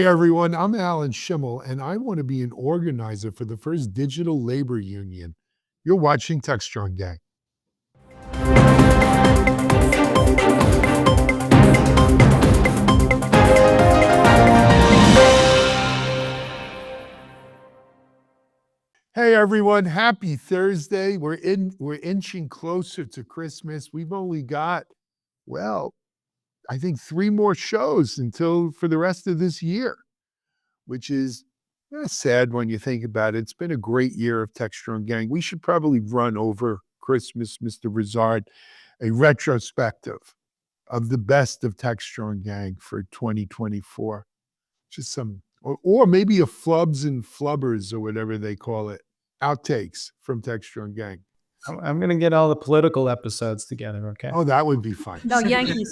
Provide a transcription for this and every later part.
Hey everyone, I'm Alan Schimmel, and I want to be an organizer for the first digital labor union. You're watching Techstrong Gang. Hey everyone, happy Thursday. We're inching closer to Christmas. We've only got, I think 3 more shows for the rest of this year, which is sad when you think about it. It's been a great year of Techstrong Gang. We should probably run over Christmas, Mr. Rizard, a retrospective of the best of Techstrong Gang for 2024. Just or maybe a flubs and flubbers or whatever they call it. Outtakes from Techstrong Gang. I'm going to get all the political episodes together, okay? Oh, that would be fun. No, Yankee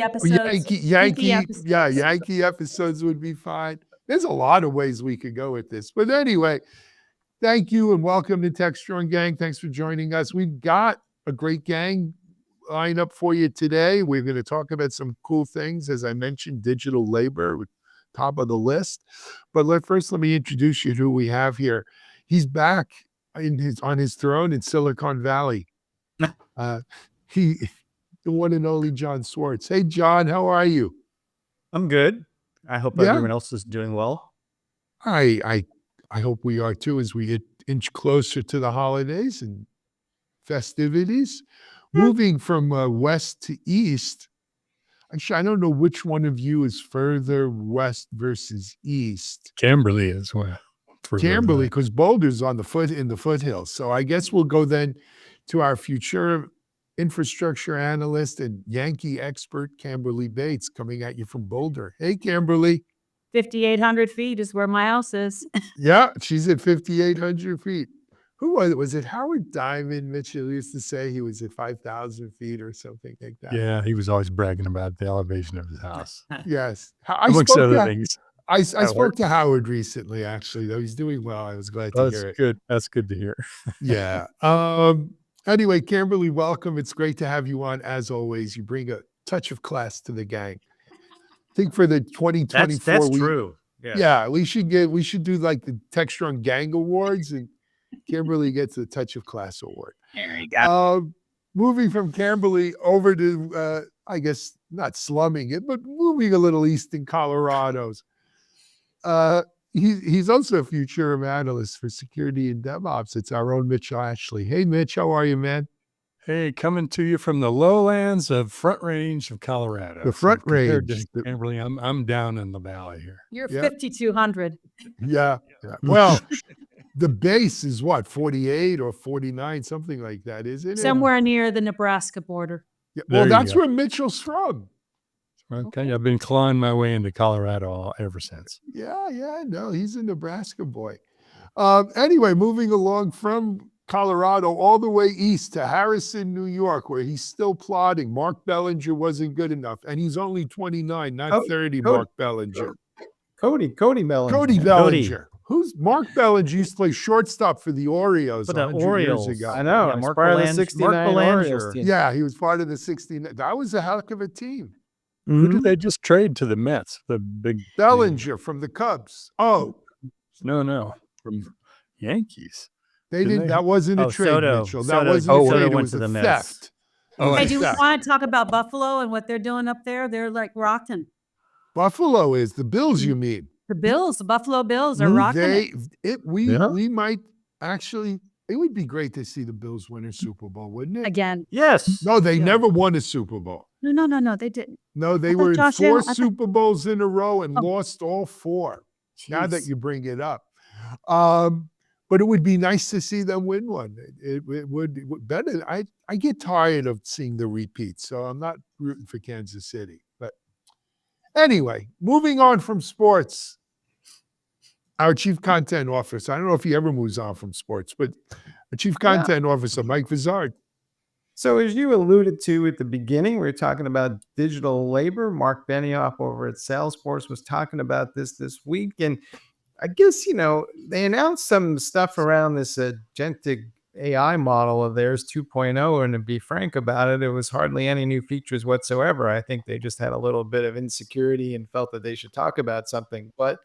episodes. Yankee episodes would be fine. There's a lot of ways we could go with this. But anyway, thank you and welcome to Techstrong Gang. Thanks for joining us. We've got a great gang lined up for you today. We're going to talk about some cool things. As I mentioned, digital labor, top of the list. But let me introduce you to who we have here. He's back on his throne in Silicon Valley. The one and only John Swartz. Hey, John, how are you? I'm good. I hope everyone else is doing well. I hope we are too, as we inch closer to the holidays and festivities. Moving from west to east. Actually, I don't know which one of you is further west versus east. Camberley is where. Camberley, because Boulder's in the foothills. So I guess we'll go then to our future infrastructure analyst and Yankee expert, Camberley Bates, coming at you from Boulder. Hey, Camberley. 5,800 feet is where my house is. Yeah, she's at 5,800 feet. Who was it? Was it Howard Diamond? Mitchell used to say he was at 5,000 feet or something like that. Yeah, he was always bragging about the elevation of his house. Yes. Amongst other things. I spoke to Howard recently, actually, though. He's doing well. I was glad to hear it. Good. That's good to hear. Yeah. Anyway, Camberley, welcome. It's great to have you on. As always, you bring a touch of class to the gang. I think for the 2024, that's true. Yeah, we should do like the Techstrong Gang Awards, and Camberley gets the Touch of Class Award. There you go. Moving from Camberley over to, I guess not slumming it, but moving a little east in Colorado's. He's also a Futurum analyst for security and DevOps. It's our own Mitch Ashley. Hey, Mitch, how are you, man? Hey, coming to you from the lowlands of Front Range of Colorado. The Front Range. Camberley, I'm down in the valley here. You're 5,200. Yeah. Well, the base is what, 48 or 49, something like that, isn't it? Somewhere near the Nebraska border. Yeah. Well, that's where Mitchell's from. Okay, I've been clawing my way into Colorado ever since. Yeah, no, he's a Nebraska boy. Anyway, moving along from Colorado all the way east to Harrison, New York, where he's still plodding. Mark Bellinger wasn't good enough, and he's only 29, not 30, Mark Bellinger. Cody Bellinger. Cody Bellinger. Who's Mark Bellinger used to play shortstop for the Orioles For the 100 Orioles. years ago. I know. Yeah, He's Mark part of the Belanger. 69 Orioles team. Yeah, he was part of the 69. That was a heck of a team. Who did they just trade to the Mets? The big Bellinger from the Cubs. Oh. No. From Yankees. They didn't. That wasn't a trade, Soto. Mitchell. Soto. That wasn't a Soto trade. It went was to a the Mets. theft. Hey, do we want to talk about Buffalo and what they're doing up there? They're like rocking. Buffalo is the Bills, you mean? The Buffalo Bills are rocking it. We might actually. It would be great to see the Bills win a Super Bowl, wouldn't it? Again. Yes. No, they never won a Super Bowl. No, they didn't. No, they were in 4 Super Bowls in a row and lost all 4. Jeez. Now that you bring it up. But it would be nice to see them win one. It would better. I get tired of seeing the repeats, so I'm not rooting for Kansas City. But anyway, moving on from sports, our chief content officer, I don't know if he ever moves on from sports, but our chief content officer, Mike Vizard. So as you alluded to at the beginning, we were talking about digital labor. Mark Benioff over at Salesforce was talking about this week. And I guess, they announced some stuff around this agentic AI model of theirs 2.0, and to be frank about it, it was hardly any new features whatsoever. I think they just had a little bit of insecurity and felt that they should talk about something. But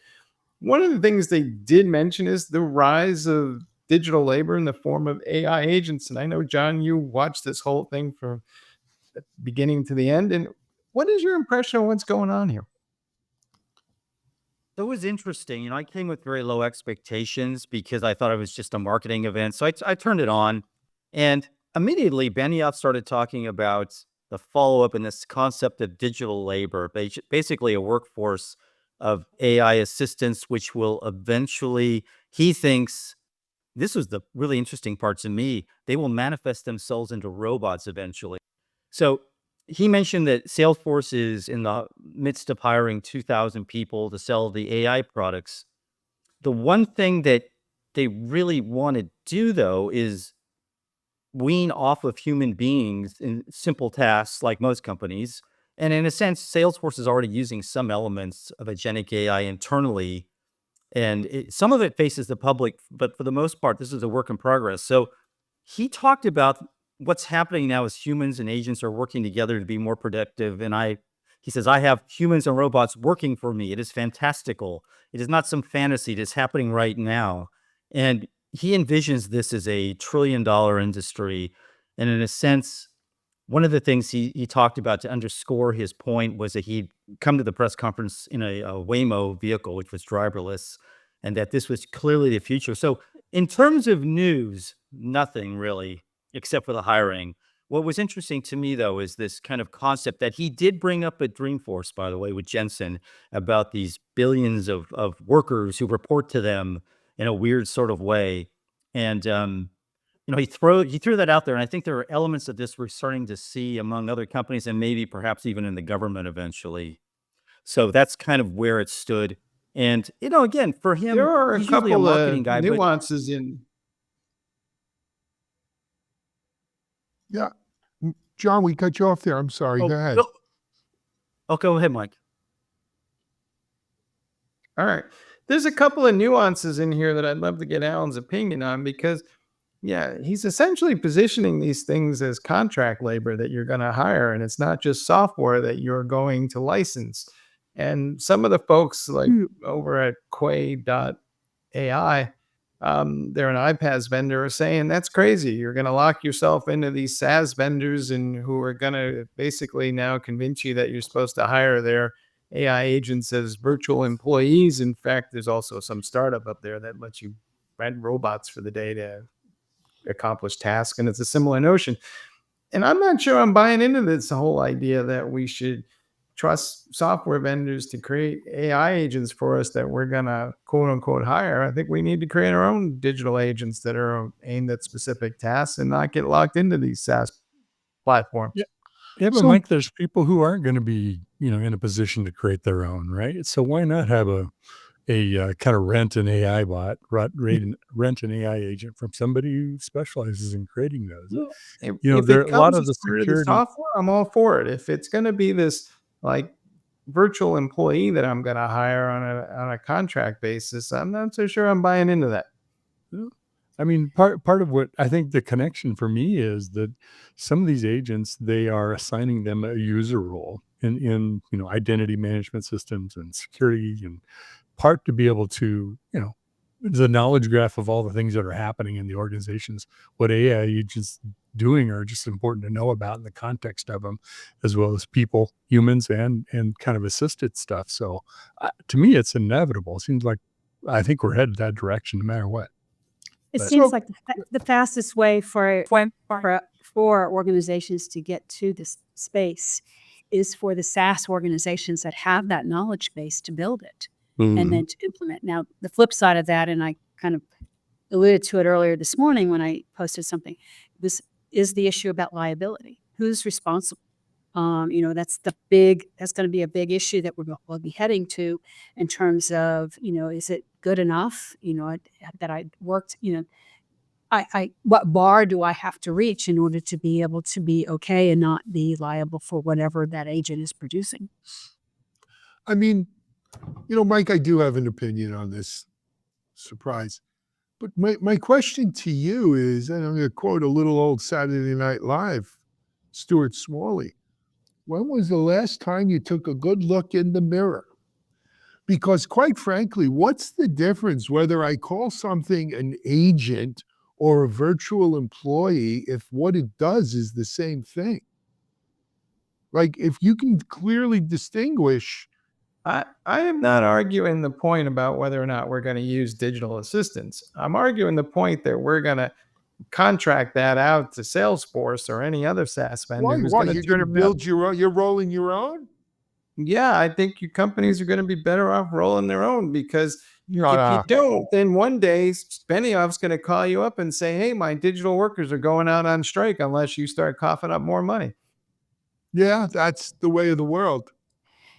one of the things they did mention is the rise of digital labor in the form of AI agents. And I know, John, you watched this whole thing from the beginning to the end. And what is your impression of what's going on here? So it was interesting. I came with very low expectations because I thought it was just a marketing event. So I turned it on, and immediately Benioff started talking about the follow up and this concept of digital labor, basically a workforce of AI assistants, which will eventually, he thinks, this was the really interesting part to me, they will manifest themselves into robots eventually. So he mentioned that Salesforce is in the midst of hiring 2,000 people to sell the AI products. The one thing that they really want to do, though, is wean off of human beings in simple tasks like most companies. And in a sense, Salesforce is already using some elements of agentic AI internally, and some of it faces the public, but for the most part, this is a work in progress. So he talked about what's happening now as humans and agents are working together to be more productive. And he says, I have humans and robots working for me. It is fantastical. It is not some fantasy. It is happening right now. And he envisions this as a $1 trillion industry. And in a sense, one of the things he talked about to underscore his point was that he'd come to the press conference in a Waymo vehicle, which was driverless, and that this was clearly the future. So in terms of news, nothing really, except for the hiring. What was interesting to me, though, is this kind of concept that he did bring up at Dreamforce, by the way, with Jensen, about these billions of workers who report to them in a weird sort of way. And he threw that out there, and I think there are elements of this we're starting to see among other companies, and maybe perhaps even in the government eventually. So that's kind of where it stood. And again, for him, There are a he's usually a couple marketing of guy, but nuances in. Yeah. John, we cut you off there. I'm sorry. oh, Go ahead. no. Oh, go ahead, Mike. All right. There's a couple of nuances in here that I'd love to get Alan's opinion on, because, yeah, he's essentially positioning these things as contract labor that you're going to hire. And it's not just software that you're going to license. And some of the folks like over at Quay.ai, they're an iPaaS vendor, are saying that's crazy. You're going to lock yourself into these SaaS vendors and who are going to basically now convince you that you're supposed to hire their AI agents as virtual employees. In fact, there's also some startup up there that lets you rent robots for the day to accomplish tasks, and it's a similar notion. And I'm not sure I'm buying into this whole idea that we should trust software vendors to create AI agents for us that we're going to quote unquote hire. I think we need to create our own digital agents that are aimed at specific tasks and not get locked into these SaaS platforms. Yeah, but So- Mike, there's people who aren't going to be, in a position to create their own, right? So why not have a kind of rent an AI bot, rent an AI agent from somebody who specializes in creating those? If There it a lot comes of the as part of security. software, I'm all for it. If it's going to be this like virtual employee that I'm going to hire on a contract basis, I'm not so sure I'm buying into that. I mean, part of what I think the connection for me is that some of these agents, they are assigning them a user role in identity management systems and security, and part to be able to, the knowledge graph of all the things that are happening in the organizations. What AI agents doing are just important to know about in the context of them, as well as people, humans, and kind of assisted stuff. So to me, it's inevitable. It seems like I think we're headed that direction no matter what. It But- seems like the fastest way for organizations to get to this space is for the SaaS organizations that have that knowledge base to build it and then to implement. Now, the flip side of that, and I kind of alluded to it earlier this morning when I posted something, is the issue about liability. Who's responsible? That's going to be a big issue that we'll be heading to in terms of, is it good enough, that I worked, what bar do I have to reach in order to be able to be okay and not be liable for whatever that agent is producing? I mean, Mike, I do have an opinion on this. Surprise. But my question to you is, and I'm going to quote a little old Saturday Night Live, Stuart Smalley. When was the last time you took a good look in the mirror? Because quite frankly, what's the difference whether I call something an agent or a virtual employee if what it does is the same thing? Like, if you can clearly distinguish, I am not arguing the point about whether or not we're going to use digital assistants. I'm arguing the point that we're going to contract that out to Salesforce or any other SaaS vendor why? who's Why? going to You're do going to the build your own, you're rolling your own? Yeah, I think your companies are going to be better off rolling their own, because if you Yeah. don't, then one day Benioff's going to call you up and say, "Hey, my digital workers are going out on strike unless you start coughing up more money." Yeah, that's the way of the world.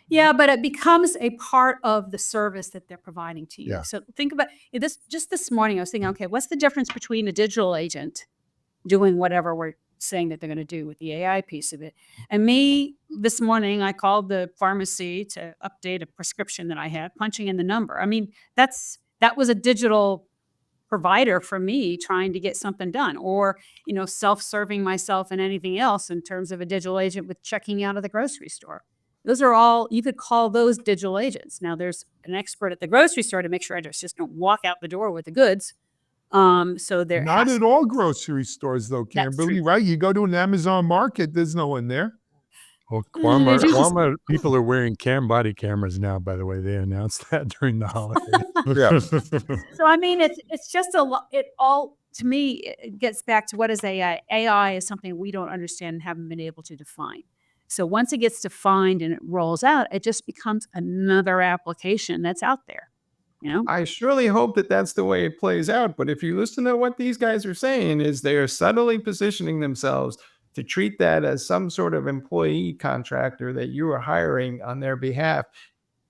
Yeah, but it becomes a part of the service that they're providing to you. Yeah. So think about this. Just this morning, I was thinking, okay, what's the difference between a digital agent doing whatever we're saying that they're going to do with the AI piece of it, and me this morning, I called the pharmacy to update a prescription that I had, punching in the number. I mean, that was a digital provider for me trying to get something done, or self-serving myself and anything else in terms of a digital agent with checking out of the grocery store. Those are all, you could call those digital agents. Now there's an expert at the grocery store to make sure I just don't walk out the door with the goods. So there Not has at all grocery stores, though, That's true. Camberley, right? You go to an Amazon market, there's no one there. Well, There's usually Walmart people are wearing body cameras now, by the way. They announced that during the holidays. Yeah. So I mean, it's just a lot. It all, to me, it gets back to what is AI. AI is something we don't understand and haven't been able to define. So once it gets defined and it rolls out, it just becomes another application that's out there. I surely hope that that's the way it plays out. But if you listen to what these guys are saying, is they are subtly positioning themselves to treat that as some sort of employee contractor that you are hiring on their behalf,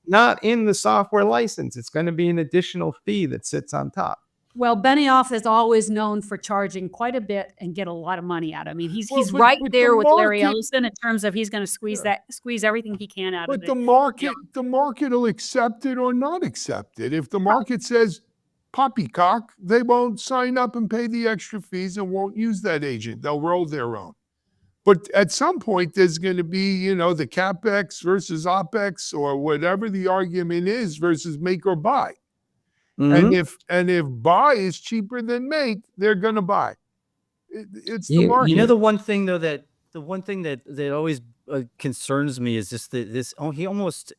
not in the software license. It's going to be an additional fee that sits on top. Well, Benioff is always known for charging quite a bit and get a lot of money out. I mean, he's Well, but- right but there the with Larry market- Ellison in terms of he's going to squeeze everything he can out of But it. the market will accept it or not accept it. If the market says poppycock, they won't sign up and pay the extra fees and won't use that agent. They'll roll their own. But at some point, there's going to be, the CapEx versus OpEx or whatever the argument is versus make or buy. And if buy is cheaper than make, they're going to buy. It's the market. You know, the one thing though that always concerns me is just he almost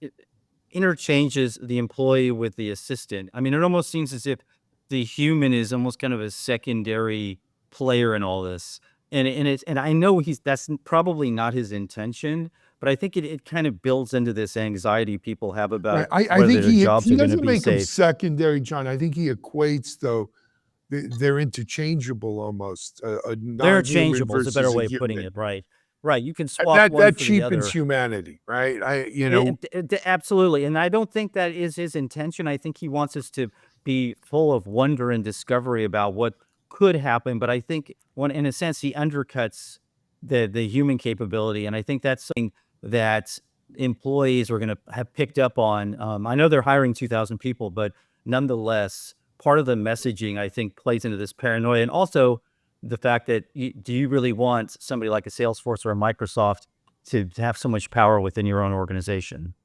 interchanges the employee with the assistant. I mean, it almost seems as if the human is almost kind of a secondary player in all this. And I know that's probably not his intention, but I think it kind of builds into this anxiety people have about Right. I whether think their he jobs are going to doesn't be make them safe. secondary, John. I think he equates, though, they're interchangeable almost. They're Non-human changeable is a versus better way of putting human. it, right? Right. You can swap That one for the other. cheapens humanity, right? Absolutely. And I don't think that is his intention. I think he wants us to be full of wonder and discovery about what could happen. But I think in a sense, he undercuts the human capability. And I think that's something that employees are going to have picked up on. I know they're hiring 2,000 people, but nonetheless, part of the messaging, I think, plays into this paranoia. And also the fact that do you really want somebody like a Salesforce or a Microsoft to have so much power within your own organization?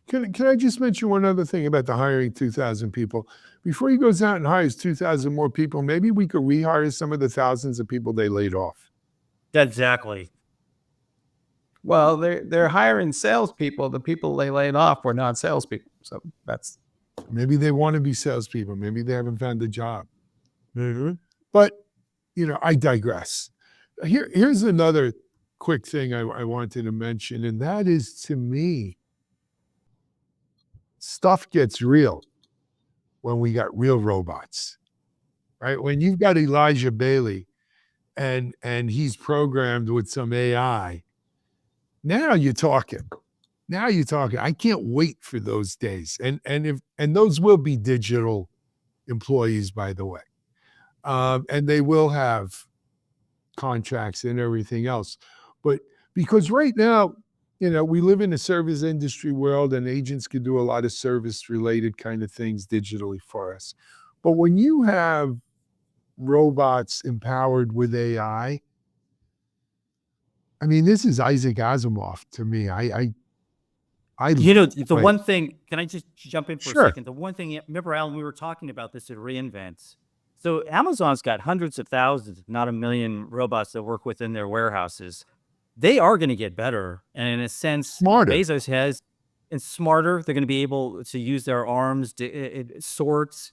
Can I just mention one other thing about the hiring 2,000 people? Before he goes out and hires 2,000 more people, maybe we could rehire some of the thousands of people they laid off. Exactly. Well, they're hiring salespeople. The people they laid off were not salespeople. So that's Maybe they want to be salespeople. Maybe they haven't found a job. But, I digress. Here's another quick thing I wanted to mention, and that is, to me, stuff gets real when we got real robots, right? When you've got Elijah Bailey and he's programmed with some AI, now you're talking. I can't wait for those days. And those will be digital employees, by the way. And they will have contracts and everything else. But because right now, we live in a service industry world and agents can do a lot of service related kind of things digitally for us. But when you have robots empowered with AI. I mean, this is Isaac Asimov to me. The Wait. one thing, can I just jump in for a Sure. second? The one thing, remember, Alan, we were talking about this at reInvent. So Amazon's got hundreds of thousands, if not a million robots that work within their warehouses. They are going to get better. And in a sense, Smarter. Bezos has, and smarter. They're going to be able to use their arms to sort,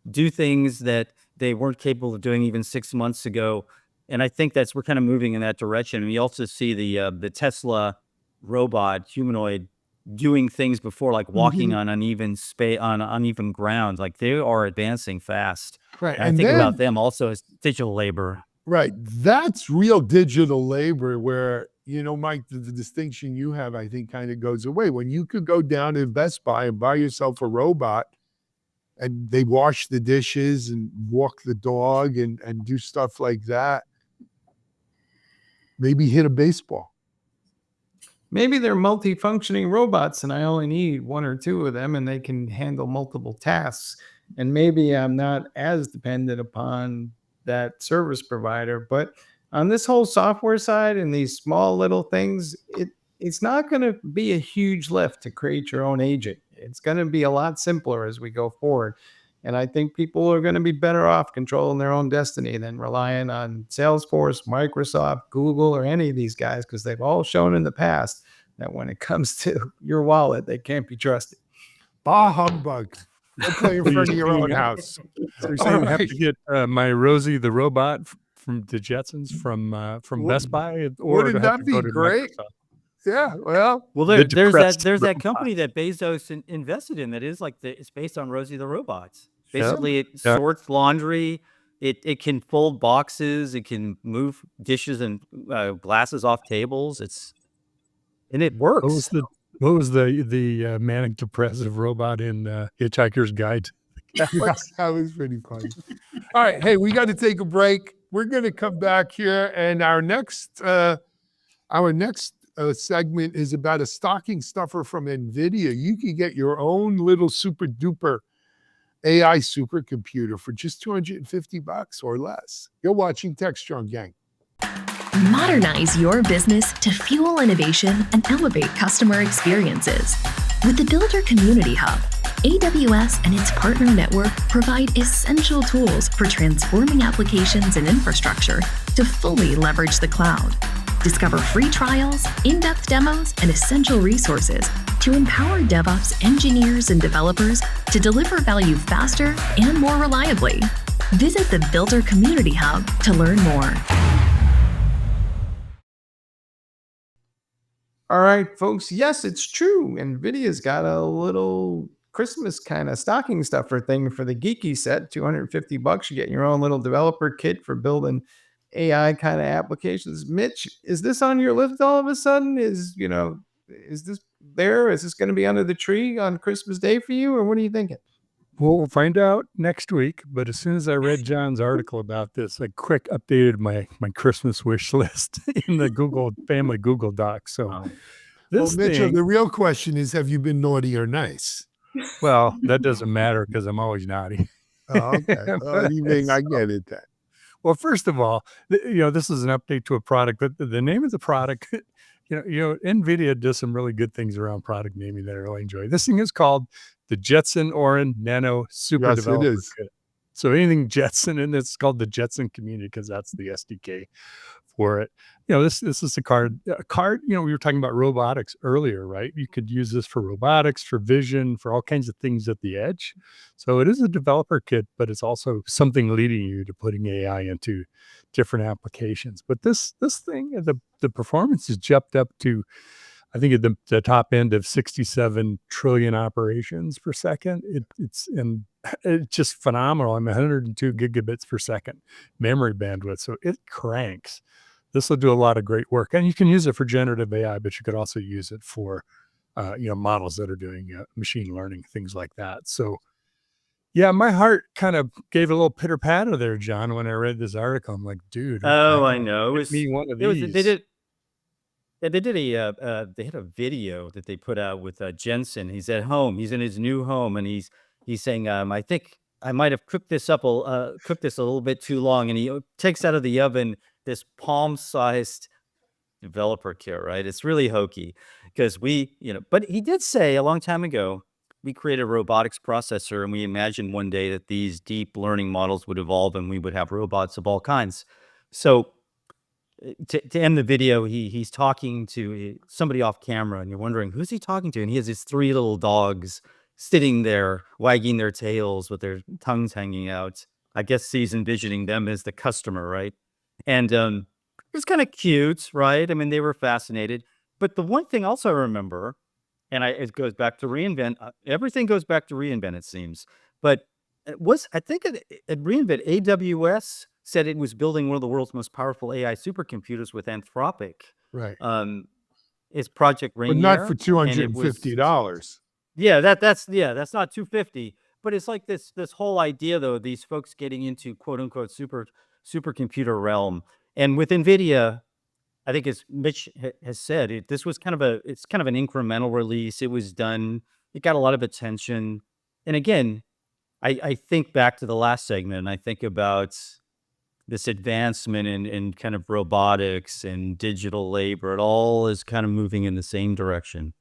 do things that they weren't capable of doing even 6 months ago. And I think we're kind of moving in that direction. And we also see the Tesla robot humanoid doing things before, like walking on uneven space, on uneven ground. Like, they are advancing fast. Right. And I think about them also as digital labor. Right. That's real digital labor where, Mike, the distinction you have, I think, kind of goes away. When you could go down to Best Buy and buy yourself a robot and they wash the dishes and walk the dog and do stuff like that, maybe hit a baseball. Maybe they're multifunctioning robots and I only need one or two of them and they can handle multiple tasks. And maybe I'm not as dependent upon that service provider. But on this whole software side and these small little things, it's not going to be a huge lift to create your own agent. It's going to be a lot simpler as we go forward. And I think people are going to be better off controlling their own destiny than relying on Salesforce, Microsoft, Google, or any of these guys, because they've all shown in the past that when it comes to your wallet, they can't be trusted. Bah humbug. Go play in front of your own house. So you're saying I have to get my Rosie the robot from the Jetsons from Best Buy, or Wouldn't do I have that to go be to great? Microsoft? Yeah, well, There's depressed that robot. company that Bezos invested in that is it's based on Rosie the robot. Yeah. Basically, it sorts laundry. It can fold boxes. It can move dishes and glasses off tables. And it works. What was the manic depressive robot in Hitchhiker's Guide? that was pretty funny. All right, hey, we got to take a break. We're going to come back here, and our next segment is about a stocking stuffer from NVIDIA. You can get your own little super duper AI supercomputer for just $250 or less. You're watching Techstrong Gang. Modernize your business to fuel innovation and elevate customer experiences. With the Builder Community Hub, AWS and its partner network provide essential tools for transforming applications and infrastructure to fully leverage the cloud. Discover free trials, in-depth demos, and essential resources to empower DevOps engineers and developers to deliver value faster and more reliably. Visit the Builder Community Hub to learn more. All right, folks. Yes, it's true. NVIDIA's got a little Christmas kind of stocking stuffer thing for the geeky set. $250. You get your own little developer kit for building AI kind of applications. Mitch, is this on your list all of a sudden? Is this there? Is this going to be under the tree on Christmas Day for you, or what are you thinking? Well, we'll find out next week. But as soon as I read John's article about this, I quick updated my Christmas wish list in the family Google Doc. So this Mitchell, thing, the real question is, have you been naughty or nice? well, that doesn't matter because I'm always naughty. Oh, okay. I get it then. Well, first of all, this is an update to a product, but the name of the product, NVIDIA does some really good things around product naming that I really enjoy. This thing is called the Jetson Orin Nano Super Developer Kit. So anything Jetson, and it's called the Jetson Community because that's the SDK for it. This is a card. We were talking about robotics earlier, right? You could use this for robotics, for vision, for all kinds of things at the edge. So it is a developer kit, but it's also something leading you to putting AI into different applications. But this thing, the performance is jumped up to, I think, at the top end of 67 trillion operations per second. It's just phenomenal. 102 gigabits per second memory bandwidth. So it cranks. This will do a lot of great work. And you can use it for generative AI, but you could also use it for, models that are doing machine learning, things like that. So, yeah, my heart kind of gave a little pitter patter there, John, when I read this article. I'm like, dude. Oh, I know. Get me one of these. They had a video that they put out with Jensen. He's at home. He's in his new home, and he's saying, I think I might have cooked this a little bit too long, and he takes out of the oven this palm-sized developer kit, right? It's really hokey because but he did say a long time ago, we created a robotics processor and we imagined one day that these deep learning models would evolve and we would have robots of all kinds. So to end the video, he's talking to somebody off camera and you're wondering, who's he talking to? And he has these 3 little dogs sitting there wagging their tails with their tongues hanging out. I guess he's envisioning them as the customer, right? And it was kind of cute, right? I mean, they were fascinated. But the one thing also I remember, and it goes back to reInvent. Everything goes back to reInvent, it seems. But I think at reInvent, AWS said it was building one of the world's most powerful AI supercomputers with Anthropic. Right. It's Project Rainier. But not for and it was- $250. Yeah, that's not 250. But it's like this whole idea though, these folks getting into quote unquote supercomputer realm. And with NVIDIA, I think as Mitch has said, this was it's kind of an incremental release. It was done, it got a lot of attention. And again, I think back to the last segment and I think about this advancement in kind of robotics and digital labor. It all is kind of moving in the same direction.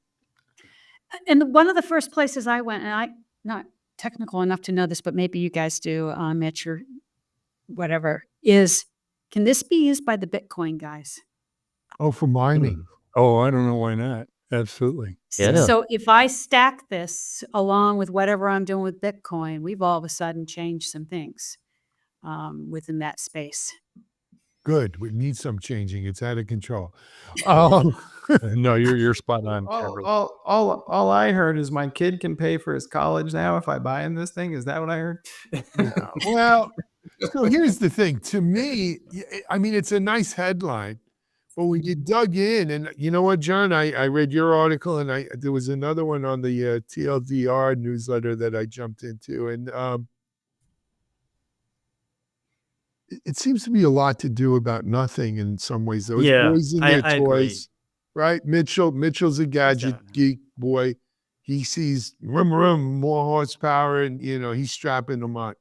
And one of the first places I went, and I'm not technical enough to know this, but maybe you guys do, Mitch or whatever, is can this be used by the Bitcoin guys? Oh, for mining. Oh, I don't know why not. Absolutely. Yeah. So if I stack this along with whatever I'm doing with Bitcoin, we've all of a sudden changed some things within that space. Good. We need some changing. It's out of control. No, you're spot on. All I heard is my kid can pay for his college now if I buy in this thing. Is that what I heard? Well, so here's the thing. To me, I mean, it's a nice headline, but when you dug in, and you know what, John, I read your article, and there was another one on the TLDR newsletter that I jumped into, and it seems to be a lot to do about nothing in some ways. Those boys and their I toys, right? Mitchell's a gadget geek boy. He sees more horsepower, and he's strapping them on.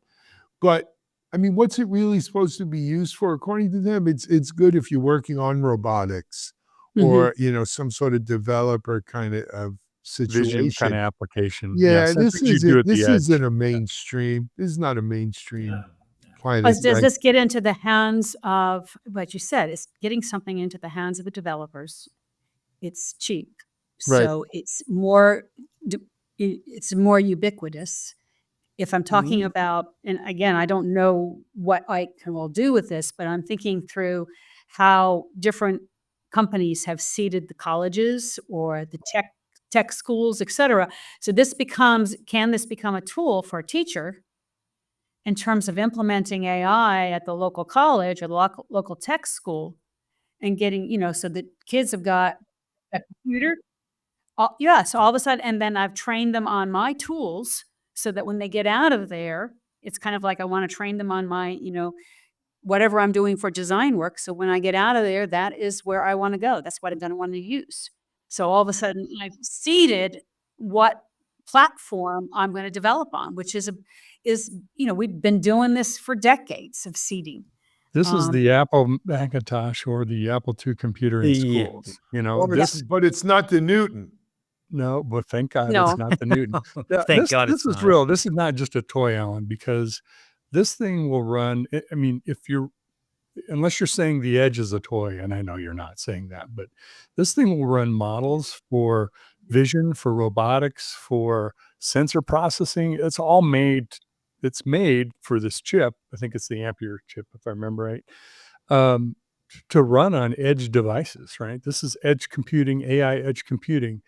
But I mean, what's it really supposed to be used for? According to them, it's good if you're working on robotics or some sort of developer kind of situation, Vision kind of application. Yeah, something this you do at the edge. isn't a mainstream. This is not a mainstream. Does this get into the hands of what you said? It's getting something into the hands of the developers. It's cheap, Right. so it's more ubiquitous. If I'm talking about, and again, I don't know what I will do with this, but I'm thinking through how different companies have seeded the colleges or the tech schools, et cetera. So can this become a tool for a teacher in terms of implementing AI at the local college or the local tech school and getting, so the kids have got a computer. So all of a sudden, and then I've trained them on my tools so that when they get out of there, it's kind of like I want to train them on my, whatever I'm doing for design work. So when I get out of there, that is where I want to go. That's what I'm going to want to use. So all of a sudden, I've seeded what platform I'm going to develop on, which is we've been doing this for decades of seeding. This is the Apple Macintosh or the Apple II computer in schools. But it's not the Newton. No, but thank God No. it's not the Newton. Thank God this it's is not. real. This is not just a toy, Alan, because this thing will run. I mean, unless you're saying the edge is a toy, and I know you're not saying that, but this thing will run models for vision, for robotics, for sensor processing. It's all made. It's made for this chip. I think it's the Ampere chip, if I remember right, to run on edge devices, right? This is edge computing, AI edge computing.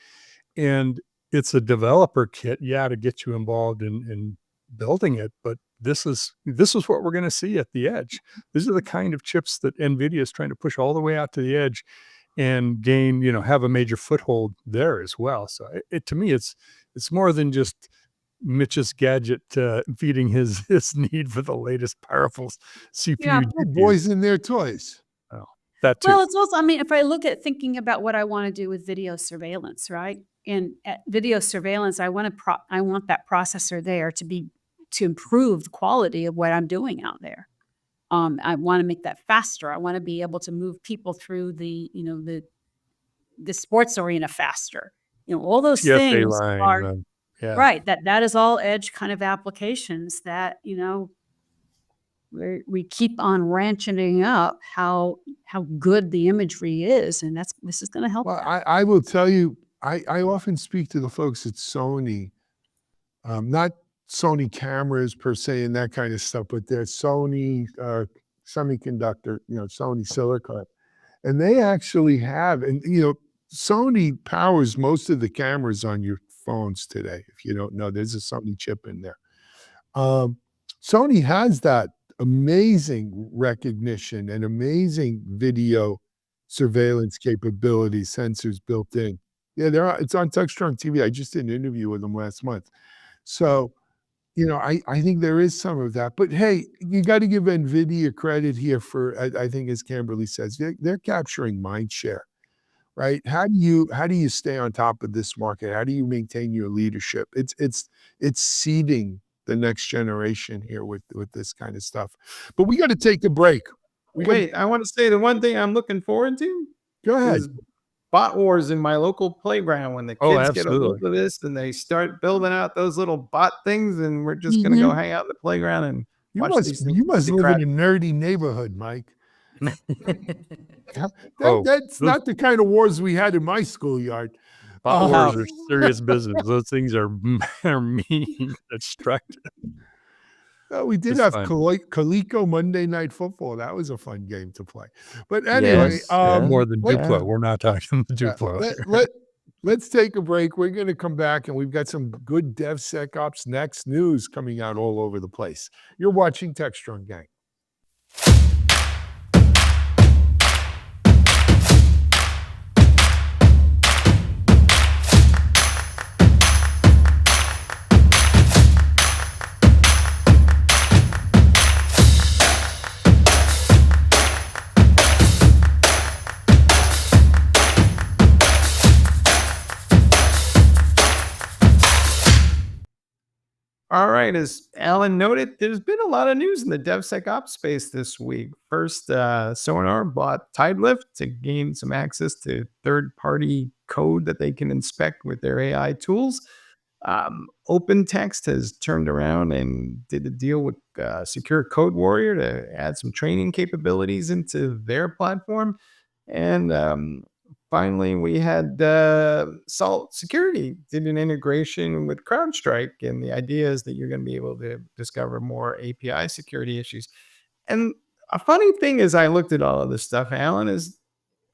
And it's a developer kit, to get you involved in building it. But this is what we're going to see at the edge. These are the kind of chips that NVIDIA is trying to push all the way out to the edge and gain, have a major foothold there as well. So to me, it's more than just Mitch's gadget feeding his need for the latest powerful CPU. Yeah, GPU. Boys and their toys. Oh, that too. Well, it's also, if I look at thinking about what I want to do with video surveillance, right? And at video surveillance, I want that processor there to be to improve the quality of what I'm doing out there. I want to make that faster. I want to be able to move people through the sports arena faster. All those TSA things line. are Yeah. right. That is all edge kind of applications that we keep on ratcheting up how good the imagery is, and this is going to help. Well, that. I will tell you, I often speak to the folks at Sony, not Sony cameras per se and that kind of stuff, but they're Sony semiconductor, Sony silicon. And they actually have, and Sony powers most of the cameras on your phones today. If you don't know, there's a Sony chip in there. Sony has that amazing recognition and amazing video surveillance capability, sensors built in. Yeah, it's on Techstrong TV. I just did an interview with them last month. So, I think there is some of that. But hey, you got to give NVIDIA credit here for, I think as Camberley says, they're capturing mind share, right? How do you stay on top of this market? How do you maintain your leadership? It's seeding the next generation here with this kind of stuff. But we got to take a break. Wait, I want to say the one thing I'm looking forward to Go ahead. is bot wars in my local playground when the kids get a look absolutely. of this and they start building out those little bot things, and we're just going to go hang out in the playground and You watch these things. must be live crap. in a nerdy neighborhood, Mike. Oh, That's not the kind of wars we had in my schoolyard. Bot Oh. wars are serious business. Those things are mean, destructive. Well, we did It's have fun. Coleco Monday Night Football. That was a fun game to play. But anyway, Yes, More than let- Duplo. We're not talking the Duplo. let's take a break. We're going to come back, and we've got some good DevSecOps next news coming out all over the place. You're watching Techstrong Gang. All right, as Alan noted, there's been a lot of news in the DevSecOps space this week. First, Sonar bought Tidelift to gain some access to third-party code that they can inspect with their AI tools. OpenText has turned around and did a deal with Secure Code Warrior to add some training capabilities into their platform. And finally, we had Salt Security did an integration with CrowdStrike, and the idea is that you're going to be able to discover more API security issues. And a funny thing as I looked at all of this stuff, Alan, is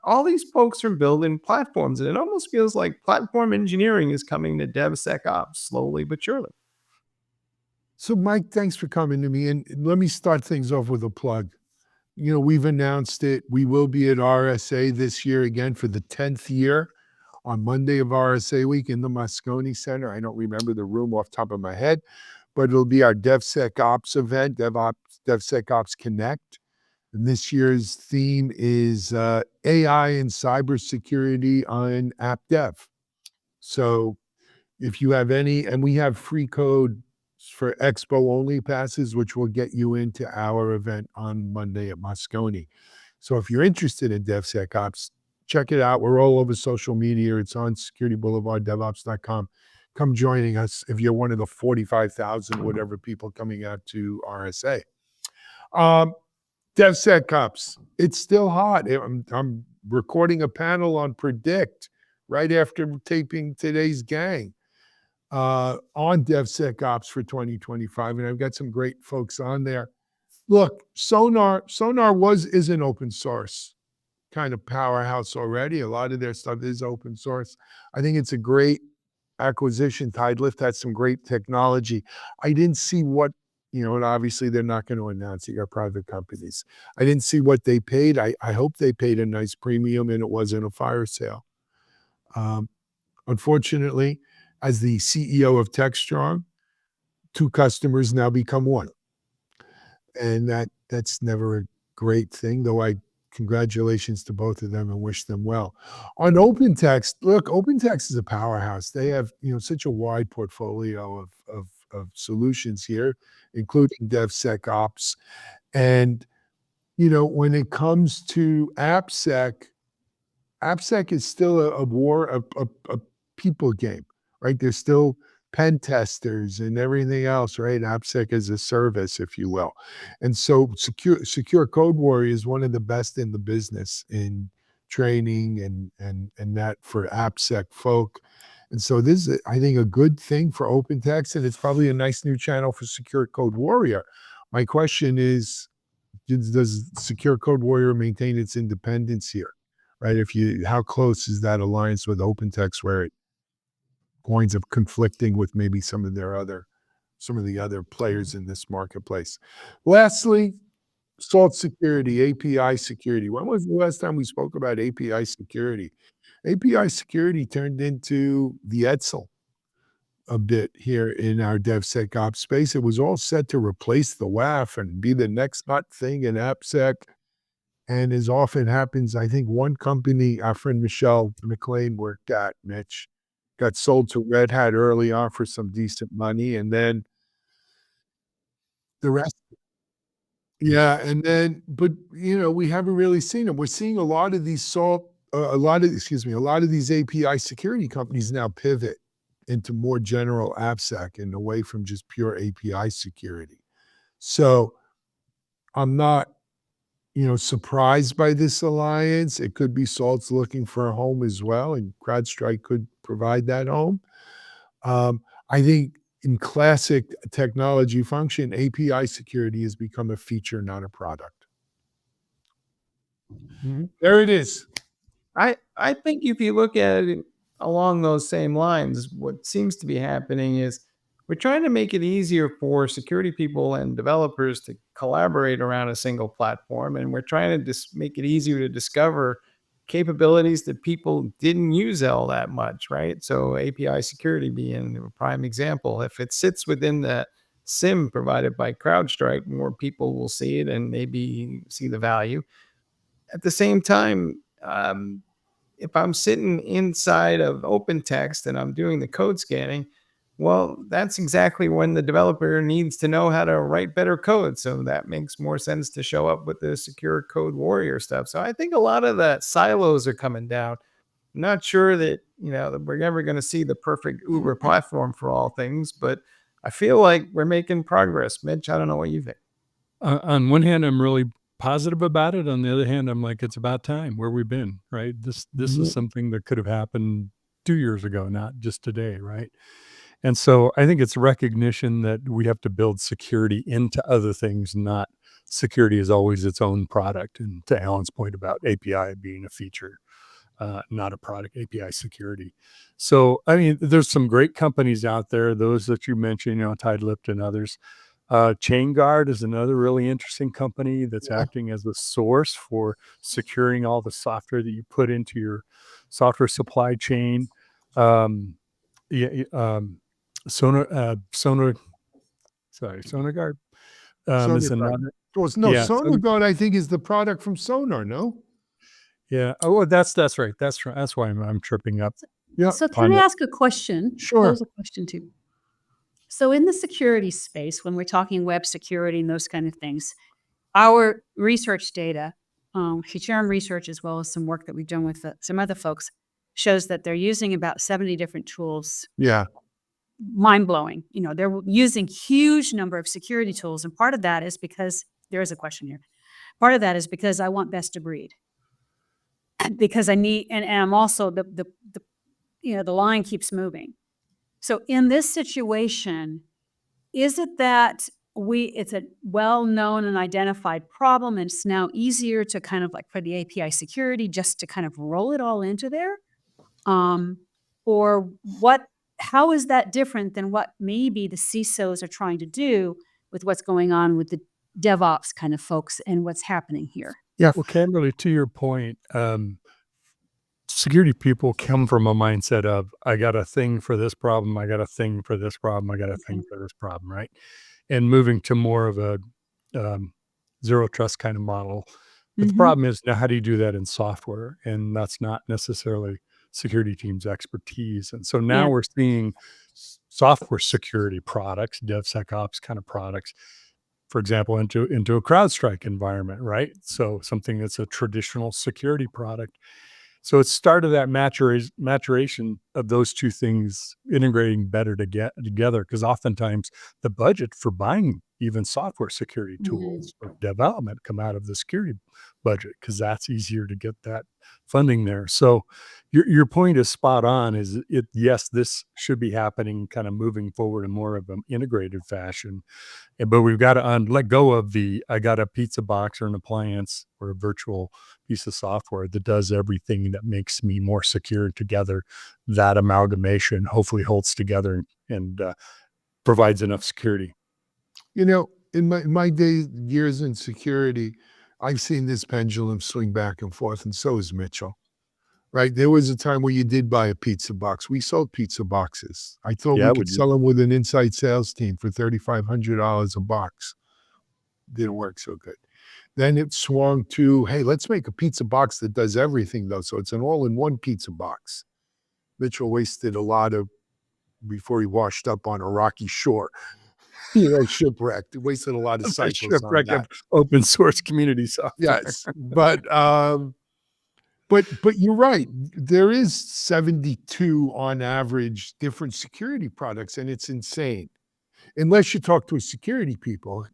all these folks are building platforms, and it almost feels like platform engineering is coming to DevSecOps slowly but surely. So, Mike, thanks for coming to me. And let me start things off with a plug. We've announced it. We will be at RSA this year again for the 10th year on Monday of RSA week in the Moscone Center. I don't remember the room off the top of my head, but it'll be our DevSecOps event, DevSecOps Connect. And this year's theme is AI and cybersecurity on app dev. So if you have any, and we have free code for Expo only passes, which will get you into our event on Monday at Moscone. So if you're interested in DevSecOps, check it out. We're all over social media. It's on Security Boulevard, DevOps.com. Come joining us if you're one of the 45,000 whatever people coming out to RSA. DevSecOps, it's still hot. I'm recording a panel on Predict right after taping today's Gang on DevSecOps for 2025, and I've got some great folks on there. Look, Sonar is an open source kind of powerhouse already. A lot of their stuff is open source. I think it's a great acquisition. Tidelift has some great technology. I didn't see what, and obviously they're not going to announce it. You got private companies. I didn't see what they paid. I hope they paid a nice premium and it wasn't a fire sale. Unfortunately, as the CEO of Techstrong, 2 customers now become 1. And that's never a great thing, though congratulations to both of them and wish them well. On OpenText, look, OpenText is a powerhouse. They have, such a wide portfolio of of solutions here, including DevSecOps. And, when it comes to AppSec is still a people game, right? There's still pen testers and everything else, right? AppSec is a service, if you will. And so Secure Code Warrior is one of the best in the business in training and that for AppSec folk. And so this is, I think, a good thing for OpenText, and it's probably a nice new channel for Secure Code Warrior. My question is, does Secure Code Warrior maintain its independence here? Right? How close is that alliance with OpenText where it winds up conflicting with maybe some of the other players in this marketplace? Lastly, Salt Security, API security. When was the last time we spoke about API security? API security turned into the Edsel a bit here in our DevSecOps space. It was all set to replace the WAF and be the next hot thing in AppSec. And as often happens, I think one company our friend Michelle McLean worked at, Mitch, got sold to Red Hat early on for some decent money. And then the rest, yeah. And then, but we haven't really seen them. We're seeing a lot of these a lot of these API security companies now pivot into more general AppSec and away from just pure API security. So I'm not, surprised by this alliance. It could be Salt's looking for a home as well, and CrowdStrike could provide that home. I think in classic technology function, API security has become a feature, not a product. There it is. I think if you look at it along those same lines, what seems to be happening is we're trying to make it easier for security people and developers to collaborate around a single platform. And we're trying to just make it easier to discover capabilities that people didn't use all that much, right? So API security being a prime example. If it sits within the SIM provided by CrowdStrike, more people will see it and maybe see the value. At the same time, if I'm sitting inside of OpenText and I'm doing the code scanning, well, that's exactly when the developer needs to know how to write better code. So that makes more sense to show up with the Secure Code Warrior stuff. So I think a lot of the silos are coming down. I'm not sure that, that we're ever going to see the perfect Uber platform for all things, but I feel like we're making progress. Mitch, I don't know what you think. On one hand, I'm really positive about it. On the other hand, I'm like, it's about time. Where we've been, right? This is something that could have happened 2 years ago, not just today, right? And so I think it's recognition that we have to build security into other things, not security is always its own product. And to Alan's point about API being a feature, not a product, API security. So, I mean, there's some great companies out there, those that you mentioned, Tidelift and others. ChainGuard is another really interesting company that's acting as the source for securing all the software that you put into your software supply chain. SonarGuard is another. SonarGuard, I think, is the product from Sonar. No. Yeah. Oh, that's right. That's why I'm tripping up. Yeah. So can I ask a question? Sure. Pose a question too. So in the security space, when we're talking web security and those kind of things, our research data, Futurum research, as well as some work that we've done with some other folks, shows that they're using about 70 different tools. Yeah. Mind-blowing. They're using huge number of security tools. And part of that is because, there is a question here. Part of that is because I want best of breed. Because I need, and I'm also, the line keeps moving. So in this situation, is it that it's a well-known and identified problem and it's now easier to kind of like for the API security just to kind of roll it all into there? Or how is that different than what maybe the CISOs are trying to do with what's going on with the DevOps kind of folks and what's happening here? Yeah. Well, Camberley, to your point, security people come from a mindset of, I got a thing for this problem, I got a thing for this problem, I got a thing for this problem, right? And moving to more of a zero trust kind of model. But the problem is, now how do you do that in software? And that's not necessarily security team's expertise. And so now we're seeing software security products, DevSecOps kind of products, for example, into a CrowdStrike environment, right? So something that's a traditional security product. So it started that maturation of those two things integrating better together, because oftentimes the budget for buying even software security tools or development come out of the security budget, because that's easier to get that funding there. So your point is spot on. Yes, this should be happening, kind of moving forward in more of an integrated fashion. But we've got to let go of I got a pizza box or an appliance or a virtual piece of software that does everything that makes me more secure together. That amalgamation hopefully holds together and provides enough security. In my years in security, I've seen this pendulum swing back and forth, and so has Mitchell. Right? There was a time where you did buy a pizza box. We sold pizza boxes. I thought we could sell them with an inside sales team for $3,500 a box. Didn't work so good. Then it swung to, hey, let's make a pizza box that does everything, though. So it's an all-in-one pizza box. Mitchell wasted a lot before he washed up on a rocky shore. Shipwrecked. He wasted a lot of cycles on that. Of open source community software. Yes, but you're right. There is 72 on average different security products, and it's insane. Unless you talk to security people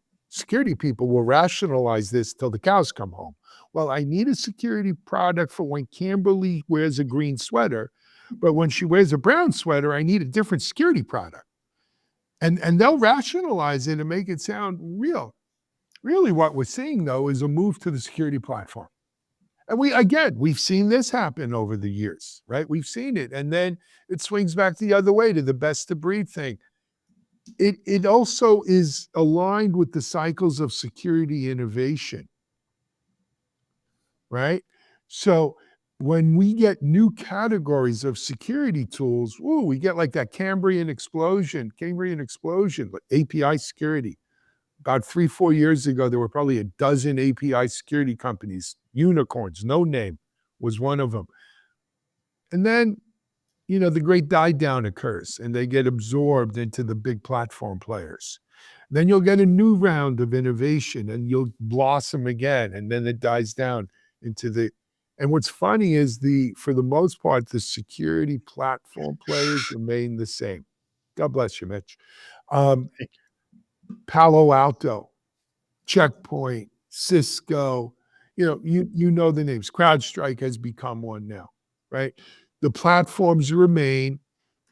will rationalize this till the cows come home. Well, I need a security product for when Camberley wears a green sweater, but when she wears a brown sweater, I need a different security product. And they'll rationalize it and make it sound real. Really what we're seeing, though, is a move to the security platform. And we've seen this happen over the years, right? We've seen it. And then it swings back the other way to the best of breed thing. It also is aligned with the cycles of security innovation, right? So when we get new categories of security tools, we get like that Cambrian explosion, like API security. About 3-4 years ago, there were probably a dozen API security companies, unicorns, no name was one of them. And then, the great die down occurs and they get absorbed into the big platform players. Then you'll get a new round of innovation and you'll blossom again. And then it dies down and what's funny is for the most part, the security platform players remain the same. God bless you, Mitch. Palo Alto, Checkpoint, Cisco, you know the names. CrowdStrike has become one now, right? The platforms remain,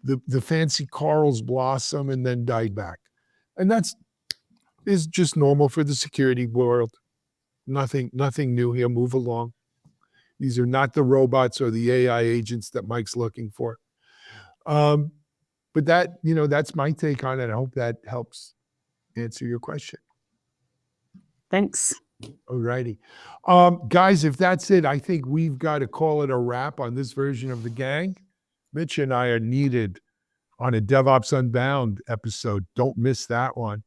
the fancy corals blossom and then die back. And is just normal for the security world. Nothing new here, move along. These are not the robots or the AI agents that Mike's looking for. But that's my take on it. I hope that helps answer your question. Thanks. All righty. Guys, if that's it, I think we've got to call it a wrap on this version of the gang. Mitch and I are needed on a DevOps Unbound episode. Don't miss that one.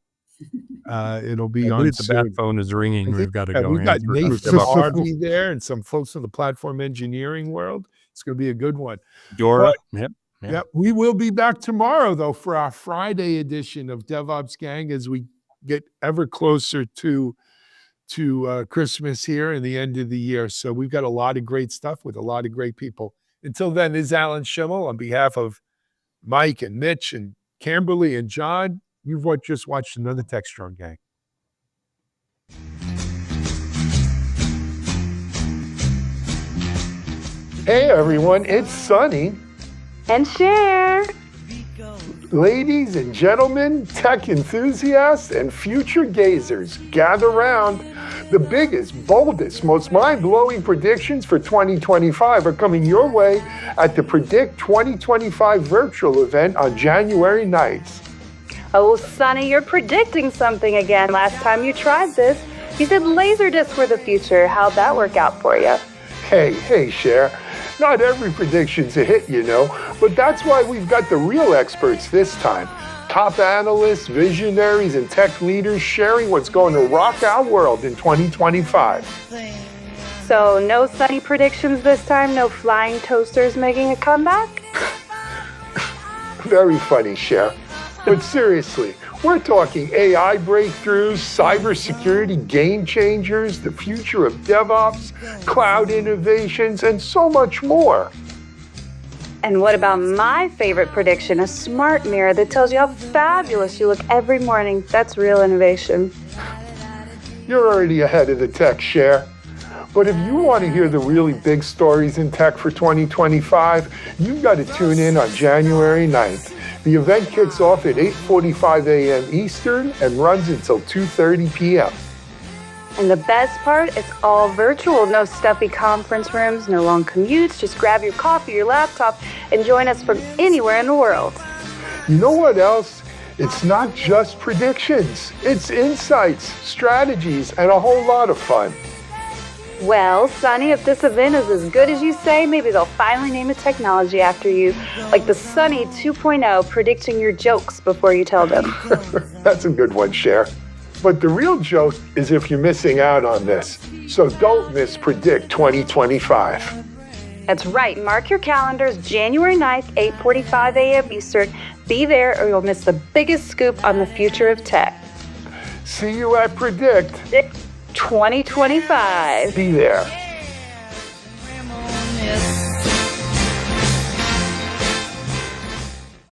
It'll be on the bat phone is ringing. We've got to go. We've got Nathan Harvey there and some folks in the platform engineering world. It's going to be a good one. Dora. Yep. We will be back tomorrow, though, for our Friday edition of DevOps Gang as we get ever closer to Christmas here and the end of the year. So we've got a lot of great stuff with a lot of great people. Until then, this is Alan Schimmel on behalf of Mike and Mitch and Camberley and Jon. You've just watched another Techstrong Gang. Hey, everyone. It's Sunny. And share. Ladies and gentlemen, tech enthusiasts and future gazers, gather round. The biggest, boldest, most mind-blowing predictions for 2025 are coming your way at the Predict 2025 virtual event on January 9th. Oh, Sonny, you're predicting something again. Last time you tried this, you said Laserdiscs were the future. How'd that work out for you? Hey, Cher. Not every prediction's a hit, but that's why we've got the real experts this time. Top analysts, visionaries, and tech leaders sharing what's going to rock our world in 2025. So no Sonny predictions this time? No flying toasters making a comeback? Very funny, Cher. But seriously, we're talking AI breakthroughs, cybersecurity game changers, the future of DevOps, cloud innovations, and so much more. And what about my favorite prediction, a smart mirror that tells you how fabulous you look every morning? That's real innovation. You're already ahead of the tech share. But if you want to hear the really big stories in tech for 2025, you've got to tune in on January 9th. The event kicks off at 8:45 a.m. Eastern and runs until 2:30 p.m. And the best part, it's all virtual. No stuffy conference rooms, no long commutes. Just grab your coffee, your laptop, and join us from anywhere in the world. You know what else? It's not just predictions. It's insights, strategies, and a whole lot of fun. Well, Sonny, if this event is as good as you say, maybe they'll finally name a technology after you, like the Sonny 2.0, predicting your jokes before you tell them. That's a good one, Cher. But the real joke is if you're missing out on this. So don't miss Predict 2025. That's right. Mark your calendars, January 9th, 8:45 a.m. Eastern. Be there or you'll miss the biggest scoop on the future of tech. See you at Predict 2025. Be there.